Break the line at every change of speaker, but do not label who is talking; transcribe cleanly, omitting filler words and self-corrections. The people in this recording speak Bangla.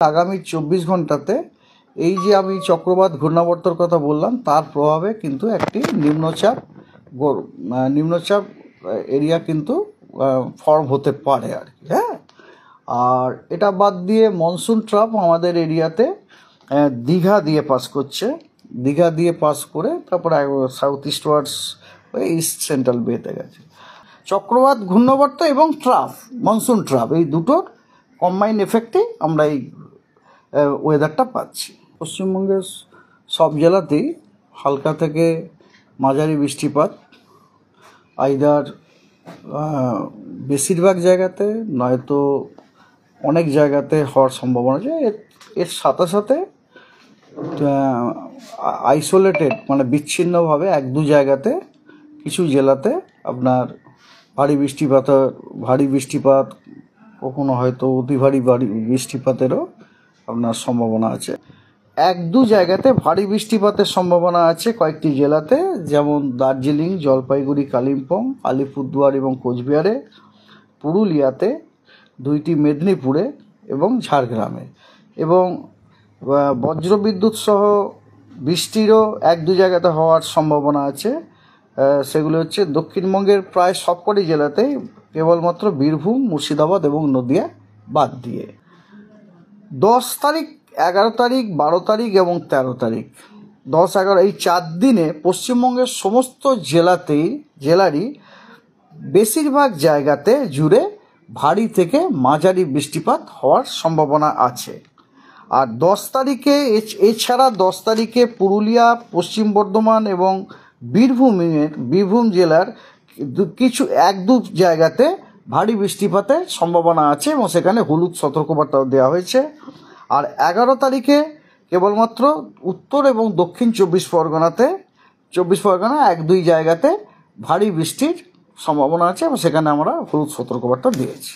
আগামী 24 ঘন্টাতে এই যে আমি চক্রবাত ঘূর্ণাবর্তর কথা বললাম তার প্রভাবে কিন্তু একটি নিম্নচাপ এরিয়া কিন্তু ফর্ম হতে পারে আর কি। হ্যাঁ, আর এটা বাদ দিয়ে মনসুন ট্রাপ আমাদের এরিয়াতে দীঘা দিয়ে পাস করছে, দীঘা দিয়ে পাস করে তারপরে সাউথ ইস্টওয়ার্ডস ইস্ট সেন্ট্রাল বেতে গেছে। চক্রবাত ঘূর্ণাবর্ত এবং ট্রাফ, মনসুন ট্রাফ, এই দুটোর কম্বাইন এফেক্টেই আমরা এই ওয়েদারটা পাচ্ছি। পশ্চিমবঙ্গের সব জেলাতেই হালকা থেকে মাঝারি বৃষ্টিপাত আইদার বেশিরভাগ জায়গাতে নয়তো অনেক জায়গাতে হওয়ার সম্ভাবনা আছে। এর সাথে সাথে আইসোলেটেড মানে বিচ্ছিন্নভাবে এক দু জায়গাতে কিছু জেলাতে আপনার ভারী বৃষ্টিপাত কখনো হয়তো অতি ভারী বৃষ্টিপাতেরও আপনার সম্ভাবনা আছে। এক দু জায়গাতে ভারী বৃষ্টিপাতের সম্ভাবনা আছে কয়েকটি জেলাতে, যেমন দার্জিলিং, জলপাইগুড়ি, কালিম্পং, আলিপুরদুয়ার এবং কোচবিহারে, পুরুলিয়াতে, দুইটি মেদিনীপুরে এবং ঝাড়গ্রামে। এবং বজ্রবিদ্যুৎ সহ বৃষ্টিরও এক দু জায়গাতে হওয়ার সম্ভাবনা আছে। সেগুলো হচ্ছে দক্ষিণবঙ্গের প্রায় সবকটি জেলাতেই, কেবলমাত্র বীরভূম, মুর্শিদাবাদ এবং নদিয়া বাদ দিয়ে। 10 তারিখ, 11 তারিখ, 12 তারিখ এবং 13 তারিখ, 10-11 এই 4 দিনে পশ্চিমবঙ্গের সমস্ত জেলারই বেশিরভাগ জায়গাতে জুড়ে ভারী থেকে মাঝারি বৃষ্টিপাত হওয়ার সম্ভাবনা আছে। আর 10 তারিখে এছাড়া 10 তারিখে পুরুলিয়া, পশ্চিম বর্ধমান এবং বীরভূম জেলার কিছু এক দু জায়গাতে ভারী বৃষ্টিপাতের সম্ভাবনা আছে এবং সেখানে হলুদ সতর্কবার্তাও দেওয়া হয়েছে। আর 11 তারিখে কেবলমাত্র উত্তর এবং দক্ষিণ 24 পরগনা এক দুই জায়গাতে ভারী বৃষ্টির সম্ভাবনা আছে এবং সেখানে আমরা হলুদ সতর্কবার্তা দিয়েছি।